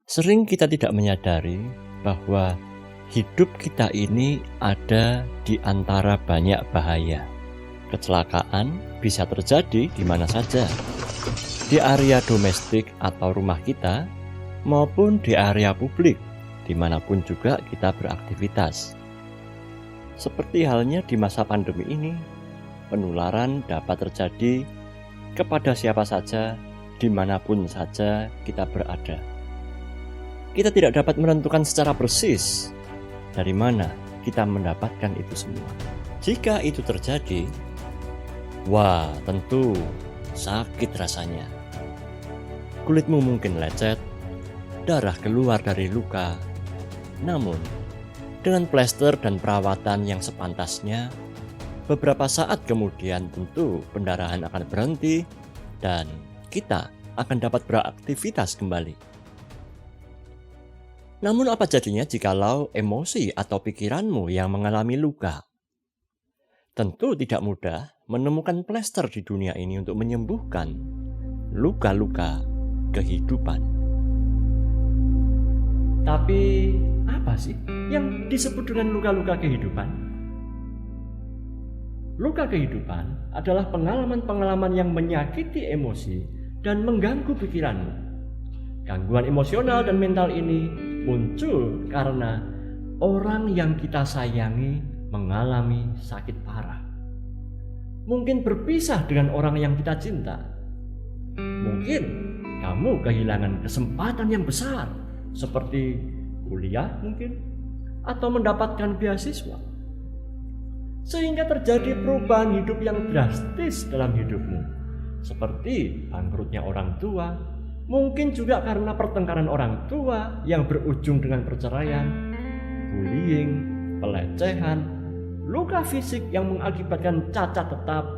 Sering kita tidak menyadari bahwa hidup kita ini ada di antara banyak bahaya. Kecelakaan bisa terjadi di mana saja, di area domestik atau rumah kita, maupun di area publik, dimanapun juga kita beraktivitas. Seperti halnya di masa pandemi ini, penularan dapat terjadi kepada siapa saja, dimanapun saja kita berada. Kita tidak dapat menentukan secara persis dari mana kita mendapatkan itu semua. Jika itu terjadi, wah, tentu sakit rasanya. Kulitmu mungkin lecet, darah keluar dari luka. Namun, dengan plester dan perawatan yang sepantasnya, beberapa saat kemudian tentu pendarahan akan berhenti dan kita akan dapat beraktivitas kembali. Namun apa jadinya jikalau emosi atau pikiranmu yang mengalami luka? Tentu tidak mudah menemukan plester di dunia ini untuk menyembuhkan luka-luka kehidupan. Tapi apa sih yang disebut dengan luka-luka kehidupan? Luka kehidupan adalah pengalaman-pengalaman yang menyakiti emosi dan mengganggu pikiranmu. Gangguan emosional dan mental ini muncul karena orang yang kita sayangi mengalami sakit parah. Mungkin berpisah dengan orang yang kita cinta. Mungkin kamu kehilangan kesempatan yang besar, seperti kuliah mungkin, atau mendapatkan beasiswa. Sehingga terjadi perubahan hidup yang drastis dalam hidupmu, seperti bangkrutnya orang tua, mungkin juga karena pertengkaran orang tua yang berujung dengan perceraian, bullying, pelecehan, luka fisik yang mengakibatkan cacat tetap,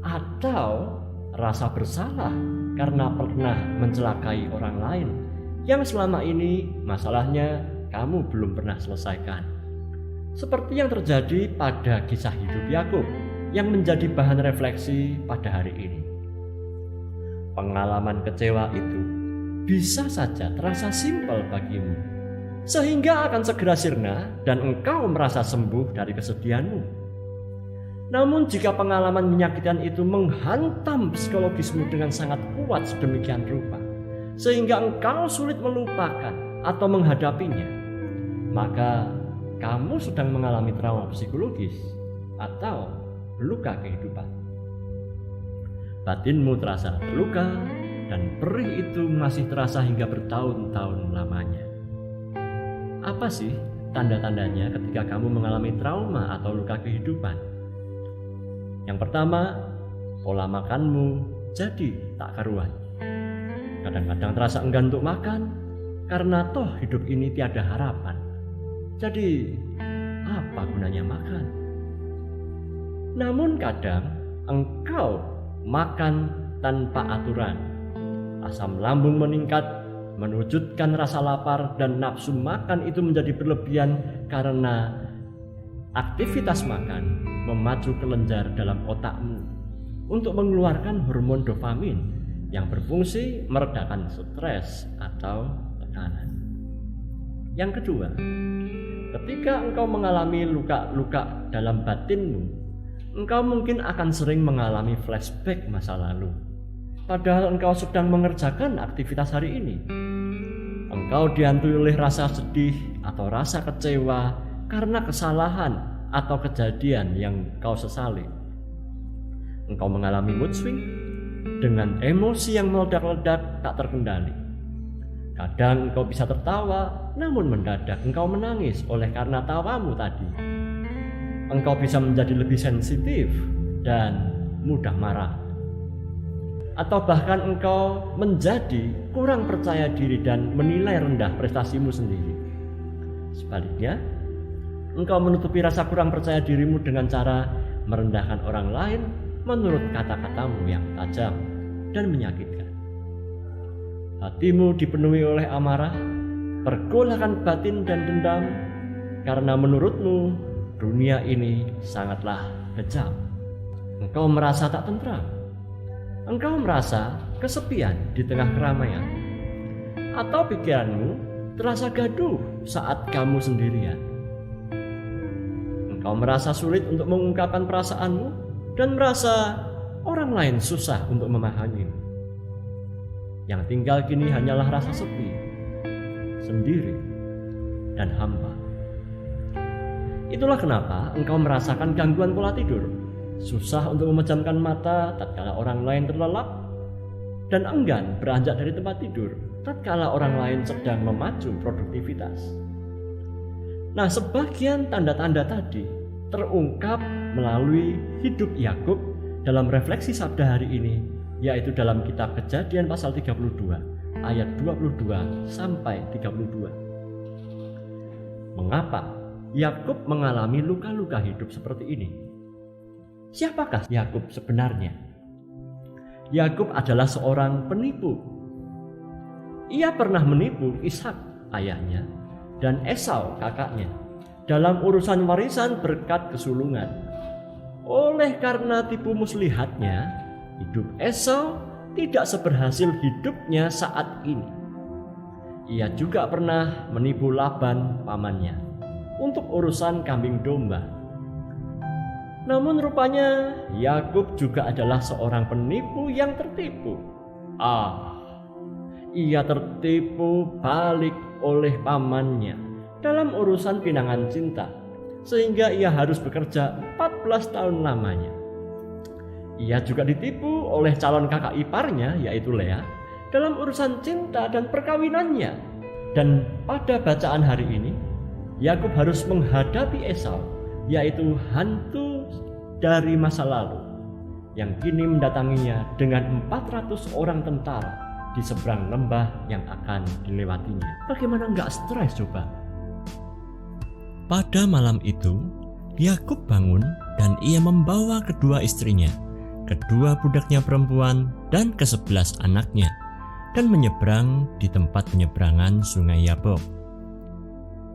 atau rasa bersalah karena pernah mencelakai orang lain yang selama ini masalahnya kamu belum pernah selesaikan. Seperti yang terjadi pada kisah hidup Yakub yang menjadi bahan refleksi pada hari ini. Pengalaman kecewa itu bisa saja terasa simpel bagimu, sehingga akan segera sirna dan engkau merasa sembuh dari kesedihanmu. Namun jika pengalaman menyakitkan itu menghantam psikologismu dengan sangat kuat sedemikian rupa, sehingga engkau sulit melupakan atau menghadapinya, maka kamu sedang mengalami trauma psikologis atau luka kehidupan. Batinmu terasa terluka dan perih itu masih terasa hingga bertahun-tahun lamanya. Apa sih tanda-tandanya ketika kamu mengalami trauma atau luka kehidupan? Yang pertama, pola makanmu jadi tak karuan. Kadang-kadang terasa enggan untuk makan karena toh hidup ini tiada harapan. Jadi, apa gunanya makan? Namun kadang engkau makan tanpa aturan. Asam lambung meningkat, menwujudkan rasa lapar dan nafsu makan itu menjadi berlebihan karena aktivitas makan memacu kelenjar dalam otakmu untuk mengeluarkan hormon dopamin yang berfungsi meredakan stres atau tekanan. Yang kedua, ketika engkau mengalami luka-luka dalam batinmu, engkau mungkin akan sering mengalami flashback masa lalu. Padahal engkau sedang mengerjakan aktivitas hari ini. Engkau dihantui oleh rasa sedih atau rasa kecewa karena kesalahan atau kejadian yang kau sesali. Engkau mengalami mood swing dengan emosi yang meledak-ledak tak terkendali. Kadang engkau bisa tertawa, namun mendadak engkau menangis oleh karena tawamu tadi. Engkau bisa menjadi lebih sensitif dan mudah marah. Atau bahkan engkau menjadi kurang percaya diri dan menilai rendah prestasimu sendiri. Sebaliknya, engkau menutupi rasa kurang percaya dirimu dengan cara merendahkan orang lain menurut kata-katamu yang tajam dan menyakitkan. Hatimu dipenuhi oleh amarah, pergolakan batin dan dendam, karena menurutmu dunia ini sangatlah kejam. Engkau merasa tak tentram. Engkau merasa kesepian di tengah keramaian. Atau pikiranmu terasa gaduh saat kamu sendirian? Engkau merasa sulit untuk mengungkapkan perasaanmu dan merasa orang lain susah untuk memahamimu. Yang tinggal kini hanyalah rasa sepi, sendiri, dan hampa. Itulah kenapa engkau merasakan gangguan pola tidur, susah untuk memejamkan mata tatkala orang lain terlelap, dan enggan beranjak dari tempat tidur tatkala orang lain sedang memacu produktivitas. Nah, sebagian tanda-tanda tadi terungkap melalui hidup Yakub dalam refleksi sabda hari ini, yaitu dalam kitab Kejadian pasal 32 ayat 22 sampai 32. Mengapa Yakub mengalami luka-luka hidup seperti ini? Siapakah Yakub sebenarnya? Yakub adalah seorang penipu. Ia pernah menipu Ishak ayahnya dan Esau kakaknya dalam urusan warisan berkat kesulungan. Oleh karena tipu muslihatnya, hidup Esau tidak seberhasil hidupnya saat ini. Ia juga pernah menipu Laban pamannya untuk urusan kambing domba. Namun rupanya Yakub juga adalah seorang penipu yang tertipu. Ia tertipu balik oleh pamannya dalam urusan pinangan cinta, sehingga ia harus bekerja 14 tahun lamanya. Ia juga ditipu oleh calon kakak iparnya, yaitu Lea, dalam urusan cinta dan perkawinannya. Dan pada bacaan hari ini, Yakub harus menghadapi Esau, yaitu hantu dari masa lalu, yang kini mendatanginya dengan 400 orang tentara di seberang lembah yang akan dilewatinya. Bagaimana enggak stres coba? Pada malam itu, Yakub bangun dan ia membawa kedua istrinya, kedua budaknya perempuan, dan ke-11 anaknya, dan menyeberang di tempat penyeberangan sungai Yabok.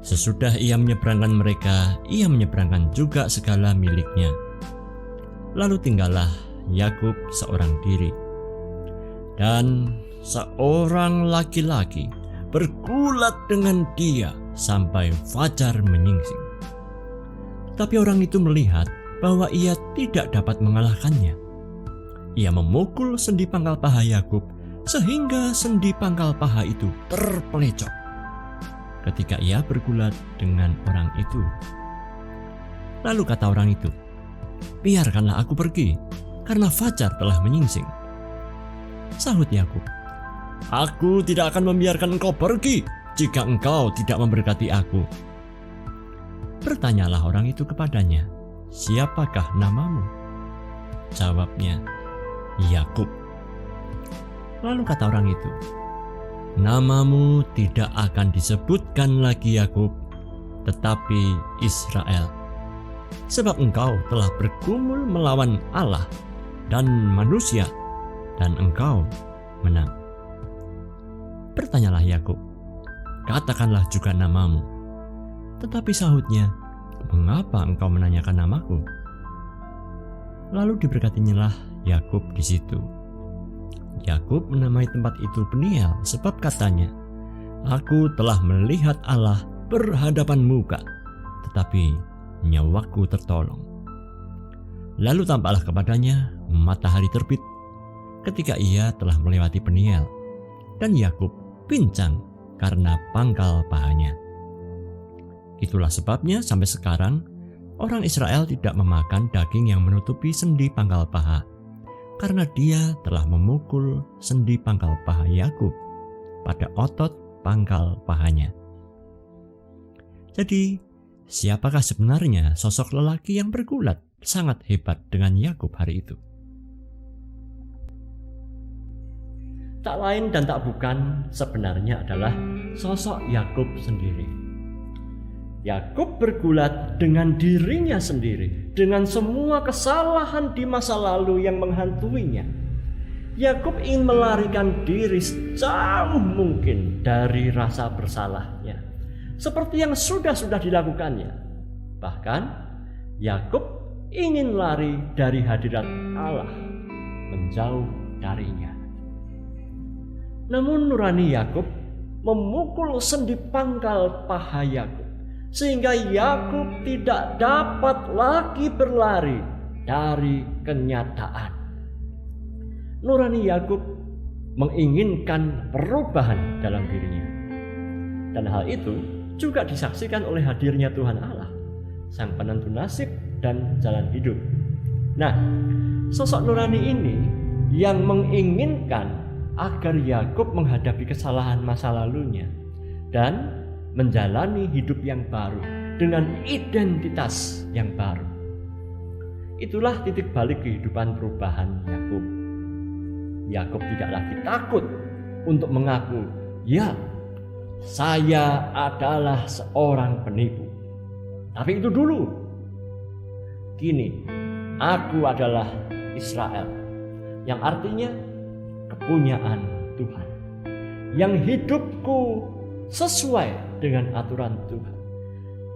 Sesudah ia menyeberangkan mereka, ia menyeberangkan juga segala miliknya. Lalu tinggallah Yakub seorang diri, dan seorang laki-laki bergulat dengan dia sampai fajar menyingsing. Tapi orang itu melihat bahwa ia tidak dapat mengalahkannya. Ia memukul sendi pangkal paha Yakub sehingga sendi pangkal paha itu terpelecok ketika ia bergulat dengan orang itu. Lalu kata orang itu, "Biarkanlah aku pergi, karena fajar telah menyingsing." Sahut Yakub, "Aku tidak akan membiarkan engkau pergi jika engkau tidak memberkati aku." Bertanyalah orang itu kepadanya, "Siapakah namamu?" Jawabnya, "Yakub." Lalu kata orang itu, "Namamu tidak akan disebutkan lagi Yakub, tetapi Israel, sebab engkau telah bergumul melawan Allah dan manusia, dan engkau menang." Bertanyalah Yakub, "Katakanlah juga namamu." Tetapi sahutnya, "Mengapa engkau menanyakan namaku?" Lalu diberkatinyalah Yakub di situ. Yakub menamai tempat itu Peniel, sebab katanya, "Aku telah melihat Allah berhadapan muka, tetapi nyawaku tertolong." Lalu tampaklah kepadanya matahari terbit ketika ia telah melewati Peniel, dan Yakub pincang karena pangkal pahanya. Itulah sebabnya sampai sekarang orang Israel tidak memakan daging yang menutupi sendi pangkal paha, karena dia telah memukul sendi pangkal paha Yakub pada otot pangkal pahanya. Jadi, siapakah sebenarnya sosok lelaki yang bergulat sangat hebat dengan Yakub hari itu? Tak lain dan tak bukan, sebenarnya adalah sosok Yakub sendiri. Yakub bergulat dengan dirinya sendiri, dengan semua kesalahan di masa lalu yang menghantuinya. Yakub ingin melarikan diri sejauh mungkin dari rasa bersalahnya, seperti yang sudah dilakukannya. Bahkan Yakub ingin lari dari hadirat Allah, menjauh darinya. Namun nurani Yakub memukul sendi pangkal paha Yakub, sehingga Yakub tidak dapat lagi berlari dari kenyataan. Nurani Yakub menginginkan perubahan dalam dirinya, dan hal itu juga disaksikan oleh hadirnya Tuhan Allah, Sang Penentu nasib dan jalan hidup. Nah, sosok nurani ini yang menginginkan agar Yakub menghadapi kesalahan masa lalunya dan menjalani hidup yang baru dengan identitas yang baru. Itulah titik balik kehidupan perubahan Yakub. Yakub tidak lagi takut untuk mengaku, "Ya, saya adalah seorang penipu." Tapi itu dulu. Kini, aku adalah Israel, yang artinya kepunyaan Tuhan, yang hidupku sesuai dengan aturan Tuhan,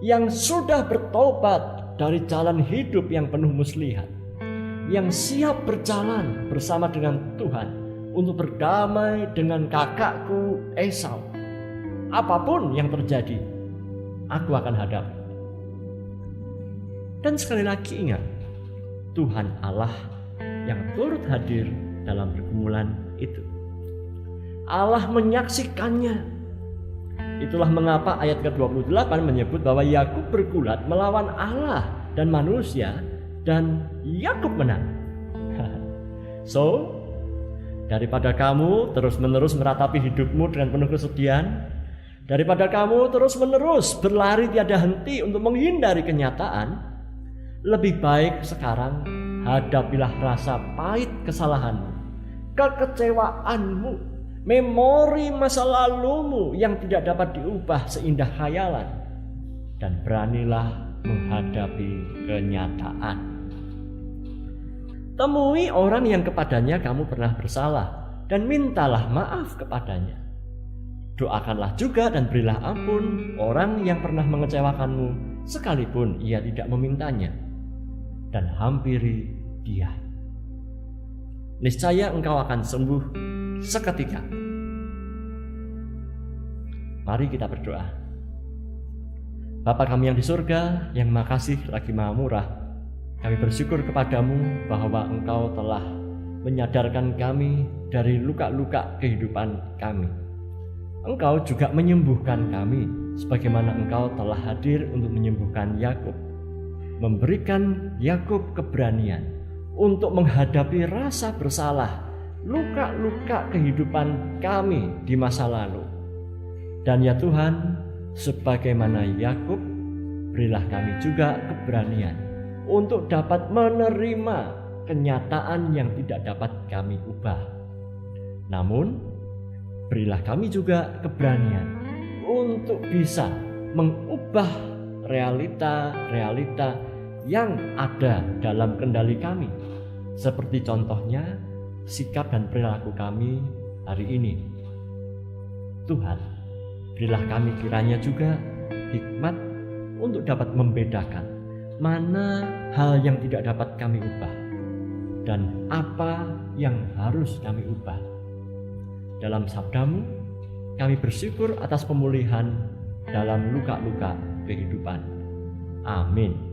yang sudah bertobat dari jalan hidup yang penuh muslihat, yang siap berjalan bersama dengan Tuhan untuk berdamai dengan kakakku Esau. Apapun yang terjadi, aku akan hadapi. Dan sekali lagi ingat, Tuhan Allah yang turut hadir dalam pergumulan itu. Allah menyaksikannya. Itulah mengapa ayat ke-28 menyebut bahwa Yakub bergulat melawan Allah dan manusia, dan Yakub menang. So, daripada kamu terus-menerus meratapi hidupmu dengan penuh kesedihan, daripada kamu terus-menerus berlari tiada henti untuk menghindari kenyataan, lebih baik sekarang hadapilah rasa pahit kesalahanmu, kekecewaanmu, memori masa lalumu yang tidak dapat diubah seindah khayalan, dan beranilah menghadapi kenyataan. Temui orang yang kepadanya kamu pernah bersalah dan mintalah maaf kepadanya. Doakanlah juga dan berilah ampun orang yang pernah mengecewakanmu, sekalipun ia tidak memintanya, dan hampiri dia. Niscaya engkau akan sembuh seketika. Mari kita berdoa. Bapa kami yang di surga, yang makasih lagi maha murah, kami bersyukur kepadamu bahwa engkau telah menyadarkan kami dari luka-luka kehidupan kami. Engkau juga menyembuhkan kami, sebagaimana engkau telah hadir untuk menyembuhkan Yakub, memberikan Yakub keberanian untuk menghadapi rasa bersalah, luka-luka kehidupan kami di masa lalu. Dan ya Tuhan, sebagaimana Yakub, berilah kami juga keberanian untuk dapat menerima kenyataan yang tidak dapat kami ubah. Namun, berilah kami juga keberanian untuk bisa mengubah realita-realita yang ada dalam kendali kami, seperti contohnya sikap dan perilaku kami hari ini. Tuhan, berilah kami kiranya juga hikmat untuk dapat membedakan mana hal yang tidak dapat kami ubah dan apa yang harus kami ubah. Dalam sabdamu, kami bersyukur atas pemulihan dalam luka-luka kehidupan. Amin.